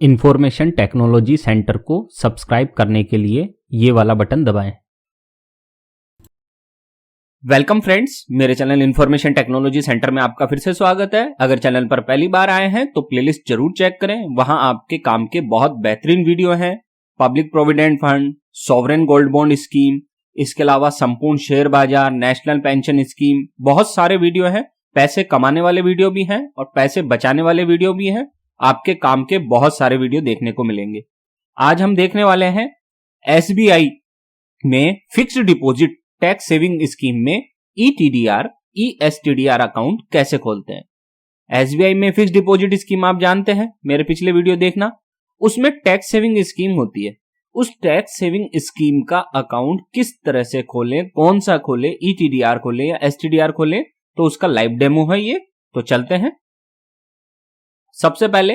Information technology centre को subscribe करने के लिए ये वाला बटन दबाएं। वेलकम फ्रेंड्स, मेरे चैनल इंफॉर्मेशन टेक्नोलॉजी सेंटर में आपका फिर से स्वागत है। अगर चैनल पर पहली बार आए हैं तो प्लेलिस्ट जरूर चेक करें, वहां आपके काम के बहुत बेहतरीन वीडियो हैं। Public provident fund, sovereign gold bond scheme, इसके अलावा संपूर्ण शेयर बाजार, नेशनल पेंशन स्कीम, बहुत सारे वीडियो हैं। पैसे कमाने वाले वीडियो भी हैं और पैसे बचाने वाले वीडियो भी हैं। आपके काम के बहुत सारे वीडियो देखने को मिलेंगे। आज हम देखने वाले हैं एसबीआई में fixed deposit tax saving scheme में ईटीडीआर, ईएसटीडीआर अकाउंट कैसे खोलते हैं। एसबीआई में फिक्स्ड डिपॉजिट स्कीम आप जानते हैं, मेरे पिछले वीडियो देखना, उसमें टैक्स सेविंग स्कीम होती है। उस टैक्स सेविंग स्कीम का अकाउंट किस तरह से खोलें, कौन सा खोले, ईटीडीआर खोले या एसटीडीआर खोले, तो उसका लाइव डेमो है ये। तो चलते हैं। सबसे पहले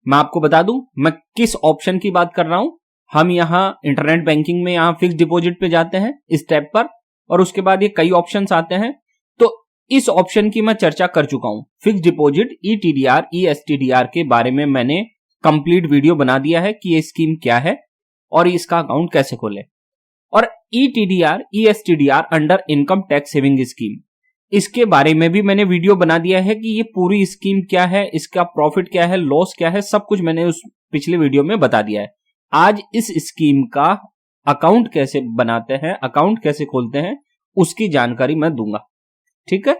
मैं आपको बता दूं मैं किस ऑप्शन की बात कर रहा हूं। हम यहां इंटरनेट बैंकिंग में यहां फिक्स्ड डिपॉजिट पे जाते हैं इस टैब पर, और उसके बाद ये कई ऑप्शंस आते हैं। तो इस ऑप्शन की मैं चर्चा कर चुका हूं। फिक्स्ड डिपॉजिट ईटीडीआर, ईएसटीडीआर के बारे में मैंने कंप्लीट वीडियो बना दिया है कि ये स्कीम क्या है और इसका अकाउंट कैसे खोले। और ETDR, ESTDR under income tax saving scheme, इसके बारे में भी मैंने वीडियो बना दिया है कि ये पूरी स्कीम क्या है, इसका प्रॉफिट क्या है, लॉस क्या है, सब कुछ मैंने उस पिछले वीडियो में बता दिया है। आज इस स्कीम का अकाउंट कैसे बनाते हैं, अकाउंट कैसे खोलते हैं, उसकी जानकारी मैं दूंगा। ठीक है,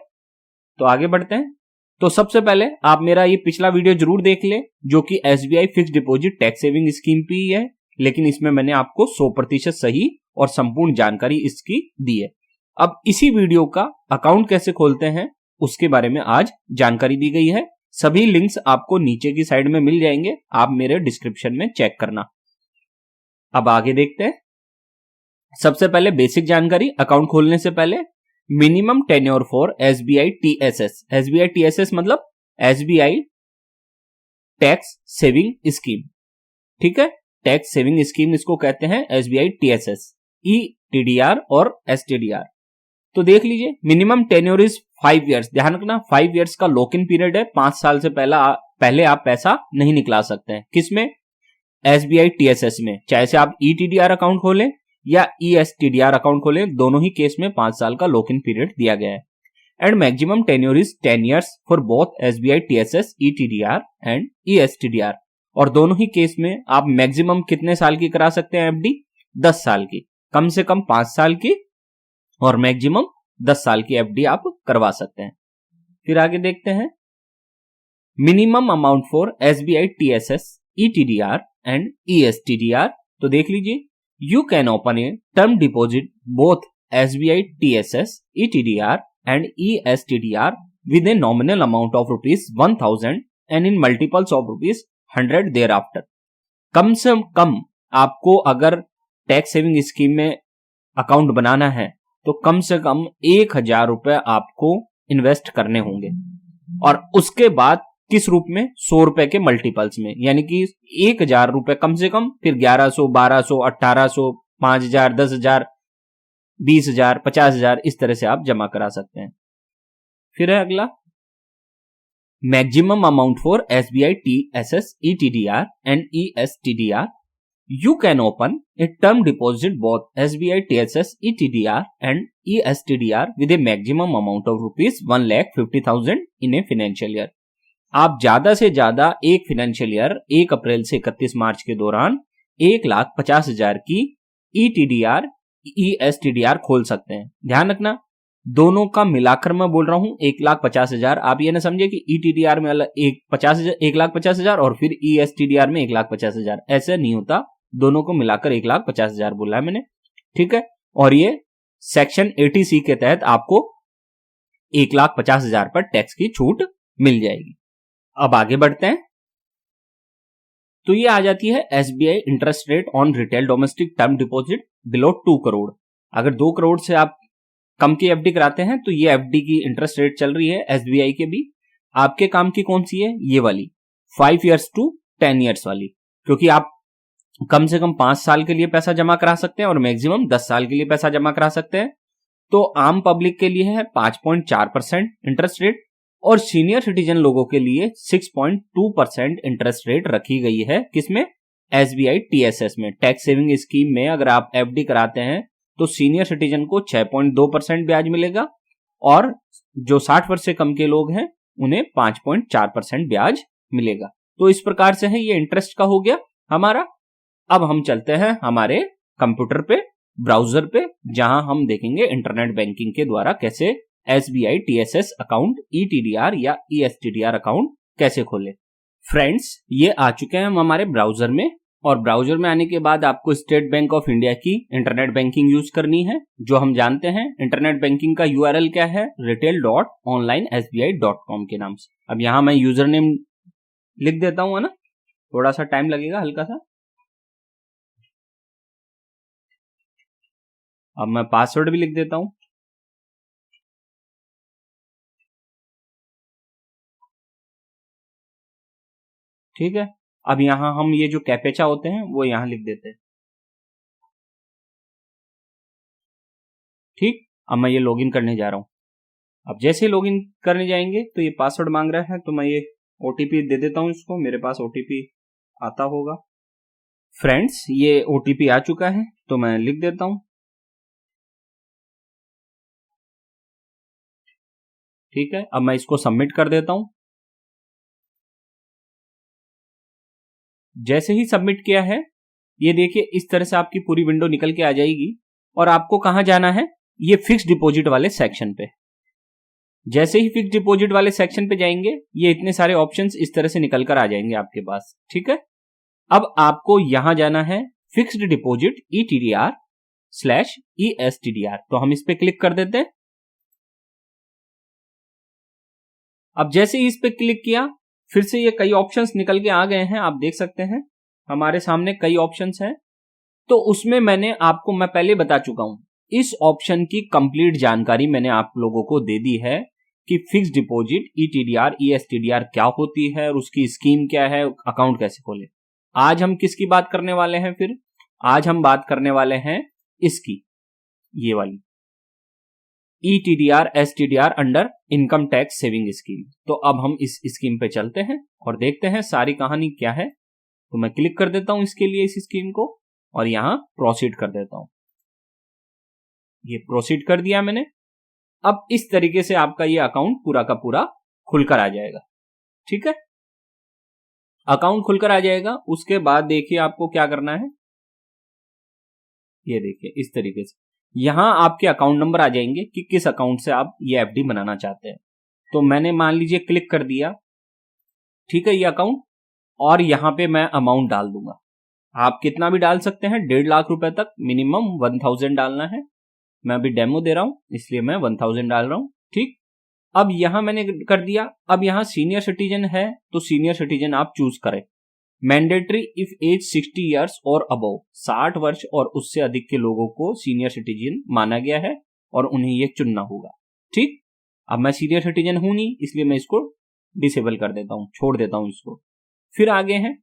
तो आगे बढ़ते हैं। तो सबसे पहले आप मेरा ये पिछला वीडियो जरूर देख ले, जो कि SBI fixed deposit tax saving scheme पे ही है, लेकिन इसमें मैंने आपको 100% सही और संपूर्ण जानकारी इसकी दी है। अब इसी वीडियो का अकाउंट कैसे खोलते हैं उसके बारे में आज जानकारी दी गई है। सभी लिंक्स आपको नीचे की साइड में मिल जाएंगे, आप मेरे डिस्क्रिप्शन में चेक करना। अब आगे देखते हैं। सबसे पहले बेसिक जानकारी, अकाउंट खोलने से पहले minimum tenure for SBI TSS. SBI TSS मतलब एसबीआई टैक्स सेविंग स्कीम। ठीक है, टैक्स सेविंग स्कीम इसको कहते हैं, एसबीआई टीएसएस, ईटीडीआर और एसटीडीआर। तो देख लीजिए, मिनिमम टेन्योर इज 5 ईयर्स। ध्यान रखना, 5 ईयर्स का लॉक इन पीरियड है। 5 साल से पहले आप पैसा नहीं निकला सकते हैं। किसमें? एसबीआई टीएसएस में। चाहे से आप ईटीडीआर अकाउंट खोलें या ईएसटीडीआर अकाउंट खोलें, दोनों ही केस में 5 साल का लॉक इन पीरियड दिया गया है। And maximum tenure is 10 years for both SBI TSS, ETDR and ESTDR. और दोनों ही केस में आप मैक्सिमम कितने साल की करा सकते हैं एफडी? 10 साल की। कम से कम 5 साल की और मैक्सिमम 10 साल की एफडी आप करवा सकते हैं। फिर आगे देखते हैं। Minimum amount for SBI TSS, ETDR and ESTDR. तो देख लीजिए, you can open a term deposit both SBI TSS, ETDR and ESTDR with a nominal amount of ₹1000 and in multiples of ₹100 thereafter. कम से कम आपको अगर tax saving scheme में account बनाना है तो कम से कम 1000 रुपए आपको इन्वेस्ट करने होंगे, और उसके बाद किस रूप में? 100 रुपए के मल्टीपल्स में, यानी कि 1000 रुपए कम से कम, फिर 1100, 1200, 1800, 5000, 10,000, 20,000, 50,000, इस तरह से आप जमा करा सकते हैं। फिर है अगला, maximum amount for SBI TSS, ETDR and ESTDR. You can open a term deposit both SBI TSS, ETDR and ESTDR with a maximum amount of ₹1,50,000 in a financial year. आप ज्यादा से ज्यादा एक फाइनेंशियल ईयर 1 अप्रैल से 31 मार्च के दौरान 1,50,000 की ETDR, ESTDR खोल सकते हैं। ध्यान रखना, दोनों का मिलाकर मैं बोल रहा हूं 1,50,000। आप ये ना समझे कि ETDR में 1,50,000 और फिर ESTDR में 1,50,000, ऐसे नहीं होता। दोनों को मिलाकर 1,50,000 बोला है मैंने। ठीक है, और ये सेक्शन 80C के तहत आपको 1,50,000 पर टैक्स की छूट मिल जाएगी। अब आगे बढ़ते हैं। तो ये आ जाती है SBI interest rate on retail domestic term deposit below 2 crore. अगर 2 करोड़ से आप कम की एफडी कराते हैं तो ये एफडी की इंटरेस्ट रेट चल रही है एसबीआई के भी। आपके काम की कौन सी है? ये वाली 5 ईयर्स टू 10 ईयर्स वाली, क्योंकि आप कम से कम 5 साल के लिए पैसा जमा करा सकते हैं और मैक्सिमम 10 साल के लिए पैसा जमा करा सकते हैं। तो आम पब्लिक के लिए है 5.4% इंटरेस्ट रेट, और सीनियर सिटीजन लोगों के लिए 6.2% इंटरेस्ट रेट रखी गई है। किसमें? SBI TSS में, टैक्स सेविंग स्कीम में। अगर आप FD कराते हैं तो सीनियर सिटीजन को 6.2% ब्याज मिलेगा और जो 60 वर्ष से कम के लोग हैं उन्हें 5.4% ब्याज मिलेगा। तो इस प्रकार से है ये इंटरेस्ट का हो गया हमारा। अब हम चलते हैं हमारे कंप्यूटर पे, ब्राउजर पे, जहां हम देखेंगे इंटरनेट बैंकिंग के द्वारा कैसे SBI TSS अकाउंट, ETDR या ESTDR अकाउंट कैसे खोले। फ्रेंड्स, ये आ चुके हैं हम हमारे ब्राउजर में, और ब्राउजर में आने के बाद आपको स्टेट बैंक ऑफ इंडिया की इंटरनेट बैंकिंग यूज करनी है, जो हम जानते हैं। इंटरनेट बैंकिंग का URL क्या है? retail.onlinesbi.com के नाम से। अब यहां मैं यूजर नेम लिख देता हूं, है ना, थोड़ा सा टाइम लगेगा, हल्का सा। अब मैं पासवर्ड भी लिख देता हूं। ठीक है, अब यहां हम ये जो कैपेचा होते हैं वो यहां लिख देते हैं। ठीक, अब मैं ये लॉगिन करने जा रहा हूं। अब जैसे लॉगिन करने जाएंगे तो ये पासवर्ड मांग रहा है, तो मैं ये OTP दे देता हूं इसको। मेरे पास OTP आता होगा। फ्रेंड्स, ये OTP आ चुका है, तो मैं लिख देता हूं। ठीक है, अब मैं इसको सबमिट कर देता हूं। जैसे ही सबमिट किया है, ये देखिए इस तरह से आपकी पूरी विंडो निकल के आ जाएगी। और आपको कहां जाना है? ये फिक्स डिपॉजिट वाले सेक्शन पे। जैसे ही फिक्स डिपॉजिट वाले सेक्शन पे जाएंगे, ये इतने सारे ऑप्शंस इस तरह से निकल कर आ जाएंगे आपके पास। ठीक है, अब आपको यहां जाना है फिक्स्ड डिपॉजिट ETDR/ESTDR, तो हम इस पे क्लिक कर देते हैं। अब जैसे ही इस पे क्लिक किया, फिर से ये कई ऑप्शंस निकल के आ गए हैं। आप देख सकते हैं हमारे सामने कई ऑप्शंस हैं। तो उसमें मैं पहले बता चुका हूं, इस ऑप्शन की कंप्लीट जानकारी मैंने आप लोगों को दे दी है कि फिक्स डिपॉजिट ETDR ESTDR क्या होती है और उसकी स्कीम क्या है, अकाउंट कैसे खोले। आज हम किसकी बात करने वाले हैं? फिर आज हम बात करने वाले हैं इसकी, ये वाली ETDR STDR under income tax saving scheme. तो अब हम इस स्कीम पे चलते हैं और देखते हैं सारी कहानी क्या है। तो मैं क्लिक कर देता हूं इसके लिए, इस स्कीम को, और यहां प्रोसीड कर देता हूं। ये प्रोसीड कर दिया मैंने। अब इस तरीके से आपका ये अकाउंट पूरा का पूरा खुलकर आ जाएगा। ठीक है, अकाउंट खुलकर आ जाएगा। उसके बाद देखिए आपको क्या करना है। ये देखिए इस तरीके से यहां आपके अकाउंट नंबर आ जाएंगे कि किस अकाउंट से आप ये FD बनाना चाहते हैं। तो मैंने मान लीजिए क्लिक कर दिया, ठीक है, ये अकाउंट, और यहां पे मैं अमाउंट डाल दूंगा। आप कितना भी डाल सकते हैं, 1.5 लाख रुपए तक, मिनिमम 1000 डालना है। मैं अभी डेमो दे रहा हूं इसलिए मैं 1000 डाल रहा हूं। ठीक, अब यहां मैंने कर दिया। अब यहां सीनियर सिटीजन है तो सीनियर सिटीजन आप चूज करें। मैंडेटरी इफ एज 60 ईयर्स और अबव, 60 वर्ष और उससे अधिक के लोगों को सीनियर सिटीजन माना गया है और उन्हें यह चुनना होगा। ठीक, अब मैं सीनियर सिटीजन हूं नहीं, इसलिए मैं इसको डिसेबल कर देता हूं, छोड़ देता हूं इसको। फिर आगे है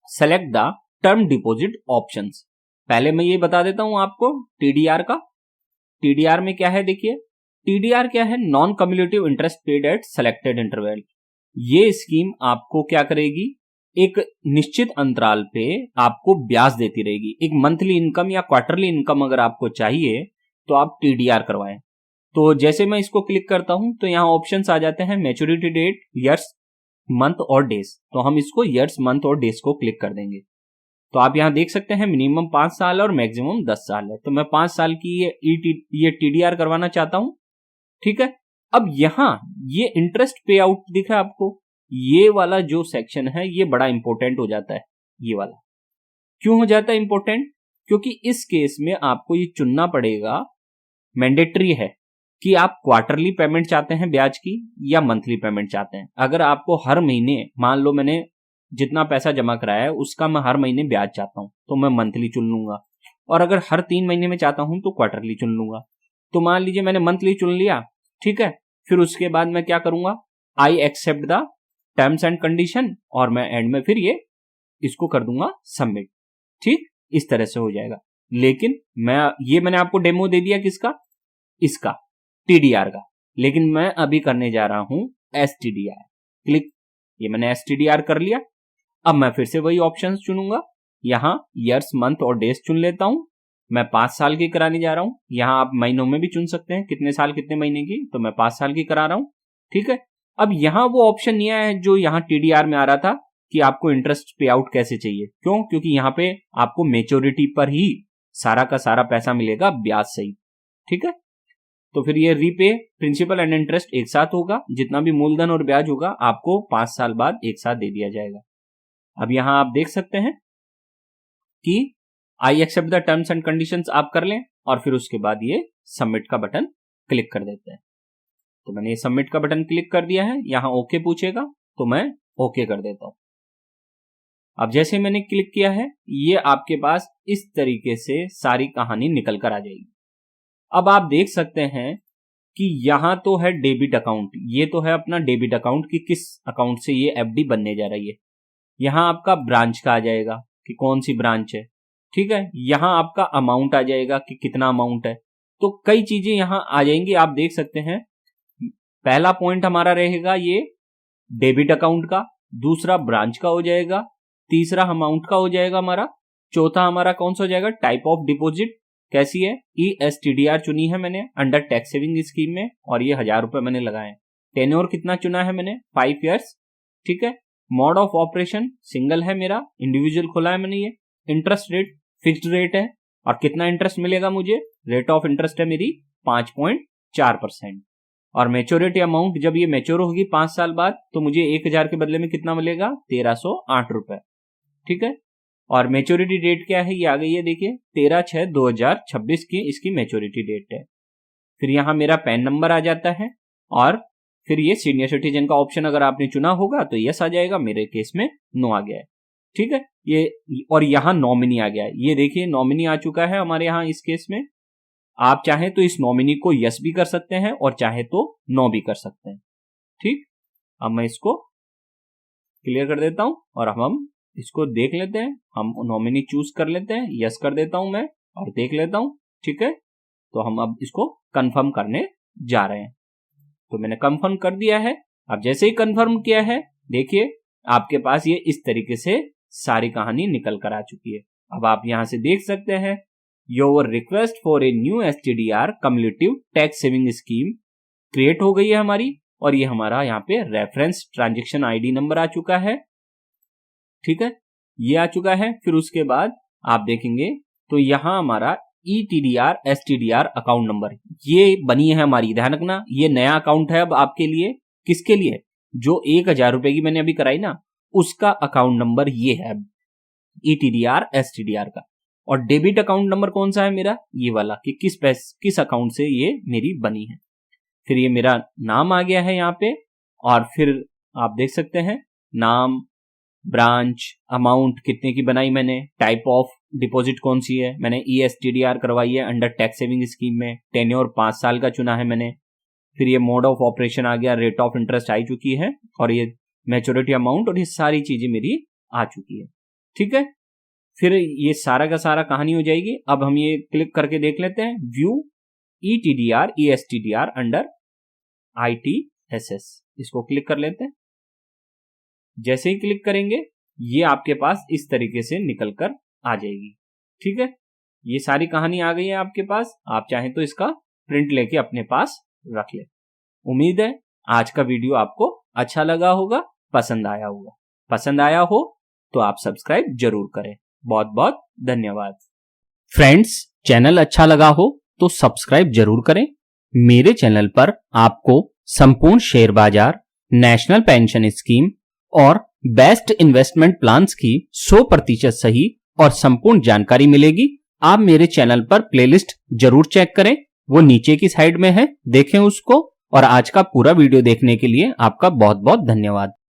select the term deposit options. पहले मैं ये बता देता हूं आपको TDR का। TDR में क्या है देखिए, TDR क्या है? Non cumulative interest paid at selected interval. ये स्कीम आपको क्या करेगी? एक निश्चित अंतराल पे आपको ब्याज देती रहेगी। एक मंथली इनकम या क्वार्टरली इनकम अगर आपको चाहिए तो आप TDR करवाएं। तो जैसे मैं इसको क्लिक करता हूं तो यहां ऑप्शंस आ जाते हैं, मैच्योरिटी डेट, ईयर्स, मंथ और डेज। तो हम इसको ईयर्स, मंथ और डेज को क्लिक कर देंगे। तो आप यहां देख सकते हैं मिनिमम 5 साल और मैक्सिमम 10 साल है। तो मैं 5 साल की ये TDR करवाना चाहता हूं। ठीक है, अब यहां ये इंटरेस्ट पे आउट दिख रहा है आपको, ये वाला जो सेक्शन है ये बड़ा इंपॉर्टेंट हो जाता है। ये वाला क्यों हो जाता है इंपॉर्टेंट? क्योंकि इस केस में आपको ये चुनना पड़ेगा, मैंडेटरी है कि आप क्वार्टरली पेमेंट चाहते हैं ब्याज की या मंथली पेमेंट चाहते हैं। अगर आपको हर महीने, मान लो मैंने जितना पैसा जमा कराया है उसका मैं हर महीने ब्याज चाहता हूं तो मैं मंथली चुन लूंगा, और अगर हर 3 महीने में चाहता हूं तो क्वार्टरली चुन लूंगा। तो मान लीजिए मैंने मंथली चुन लिया, ठीक है, फिर उसके बाद मैं क्या करूंगा, I accept the terms and condition, और मैं एंड में फिर ये इसको कर दूंगा सबमिट। ठीक, इस तरह से हो जाएगा। लेकिन मैंने आपको डेमो दे दिया किसका, इसका TDR का। लेकिन मैं अभी करने जा रहा हूं STDR, क्लिक। ये मैंने STDR कर लिया। अब मैं फिर से वही ऑप्शंस चुनूंगा। यहाँ ईयर्स, मंथ और डेज चुन लेता हूं। मैं 5 साल की कराने जा रहा हूं। यहाँ आप महीनों में भी चुन सकते हैं, कितने साल कितने महीने की, तो मैं 5 साल की करा रहा हूं। ठीक है। अब यहाँ वो ऑप्शन नहीं आया है जो यहाँ TDR में आ रहा था कि आपको इंटरेस्ट पे आउट कैसे चाहिए। क्यों? क्योंकि यहाँ पे आपको मेच्योरिटी पर ही सारा का सारा पैसा मिलेगा ब्याज सहित। ठीक है। तो फिर ये रीपे प्रिंसिपल एंड इंटरेस्ट एक साथ होगा, जितना भी मूलधन और ब्याज होगा आपको 5 साल बाद एक साथ दे दिया जाएगा। अब यहां आप देख सकते हैं कि I accept the terms and conditions आप कर लें और फिर उसके बाद ये सबमिट का बटन क्लिक कर देते हैं। तो मैंने ये सबमिट का बटन क्लिक कर दिया है। यहां ओके पूछेगा तो मैं ओके कर देता हूं। अब जैसे मैंने क्लिक किया है, ये आपके पास इस तरीके से सारी कहानी निकल कर आ जाएगी। अब आप देख सकते हैं कि यहां तो है डेबिट अकाउंट, ये तो है अपना डेबिट अकाउंट कि किस अकाउंट से ये FD बनने जा रही है। यहां आपका ब्रांच का आ जाएगा कि कौन सी ब्रांच है। ठीक है। यहां आपका अमाउंट आ जाएगा कि कितना अमाउंट है। तो कई चीजें यहां आ जाएंगी, आप देख सकते हैं। पहला पॉइंट हमारा रहेगा ये डेबिट अकाउंट का, दूसरा ब्रांच का हो जाएगा, तीसरा अमाउंट का हो जाएगा हमारा, चौथा हमारा कौन सा हो जाएगा, टाइप ऑफ डिपॉजिट कैसी है, ESTDR चुनी है मैंने अंडर टैक्स सेविंग स्कीम में और ये 1000 रुपए मैंने लगाए। टेन्योर कितना चुना है मैंने, 5 ईयर्स। ठीक है। मोड ऑफ ऑपरेशन सिंगल है मेरा, इंडिविजुअल खोला है मैंने। ये इंटरेस्ट रेट फिक्स्ड रेट है और कितना इंटरेस्ट मिलेगा मुझे, रेट ऑफ इंटरेस्ट है मेरी 5.4%। और मेच्योरिटी अमाउंट जब ये मेच्योर होगी 5 साल बाद तो मुझे 1000 के बदले में कितना मिलेगा, 1308 रुपए। ठीक है। और मेच्योरिटी डेट क्या है, ये आ गई है, देखिए 13/6/2026 की इसकी मेच्योरिटी डेट है। फिर यहां मेरा पैन नंबर आ जाता है और फिर ये सीनियर सिटीजन का ऑप्शन अगर आपने चुना होगा तो यस आ जाएगा, मेरे केस में नो आ गया है। ठीक है। ये और यहां नॉमिनी आ गया है, ये देखिए नॉमिनी आ चुका है हमारे यहां इस केस में। आप चाहें तो इस नॉमिनी को यस भी कर सकते हैं और चाहे तो नो भी कर सकते हैं। ठीक। अब मैं इसको क्लियर कर देता हूं और हम इसको देख लेते हैं। हम नॉमिनी चूज कर लेते हैं, यस कर देता हूं मैं और देख लेता हूं। ठीक है। तो हम अब इसको कंफर्म करने जा रहे हैं। तो मैंने कंफर्म कर दिया है। अब जैसे ही कंफर्म किया है, देखिए आपके पास ये इस तरीके से सारी कहानी निकल कर आ चुकी है। अब आप यहां से देख सकते हैं, your request for a new STDR cumulative tax saving scheme create हो गई है हमारी और ये हमारा यहाँ पे रेफरेंस ट्रांजैक्शन ID नंबर आ चुका है। ठीक है। ये आ चुका है। फिर उसके बाद आप देखेंगे तो यहां हमारा ETDR STDR अकाउंट नंबर ये बनी है हमारी। ध्यान रखना, ये नया अकाउंट है अब आपके लिए। किसके लिए, जो 1000 रुपए की मैंने अभी कराई ना, उसका अकाउंट नंबर ये है ETDR STDR का। और डेबिट अकाउंट नंबर कौन सा है मेरा, ये वाला, कि किस अकाउंट से ये मेरी बनी है। फिर ये मेरा नाम आ गया है यहाँ पे और फिर आप देख सकते हैं नाम, ब्रांच, अमाउंट कितने की बनाई मैंने, टाइप ऑफ डिपॉजिट कौन सी है, मैंने ESTDR करवाई है अंडर टैक्स सेविंग स्कीम में, टेन्योर 5 साल का चुना है मैंने। फिर ये मोड ऑफ ऑपरेशन आ गया, रेट ऑफ इंटरेस्ट आ चुकी है और ये मैच्योरिटी अमाउंट और ये सारी चीजें मेरी आ चुकी है। ठीक है। फिर ये सारा का सारा कहानी हो जाएगी। अब हम ये क्लिक करके देख लेते हैं, view ETDR ESTDR under ITSS, इसको क्लिक कर लेते हैं। जैसे ही क्लिक करेंगे ये आपके पास इस तरीके से निकल कर आ जाएगी। ठीक है। ये सारी कहानी आ गई है आपके पास। आप चाहें तो इसका प्रिंट लेके अपने पास रख ले। उम्मीद है आज का वीडियो आपको अच्छा लगा होगा, पसंद आया होगा। पसंद आया हो तो आप सब्सक्राइब जरूर करें। बहुत बहुत धन्यवाद। फ्रेंड्स, चैनल अच्छा लगा हो तो सब्सक्राइब जरूर करें। मेरे चैनल पर आपको संपूर्ण शेयर बाजार, नेशनल पेंशन स्कीम और बेस्ट इन्वेस्टमेंट प्लान्स की 100% सही और संपूर्ण जानकारी मिलेगी। आप मेरे चैनल पर प्लेलिस्ट जरूर चेक करें, वो नीचे की साइड में है, देखें उसको। और आज का पूरा वीडियो देखने के लिए आपका बहुत बहुत धन्यवाद।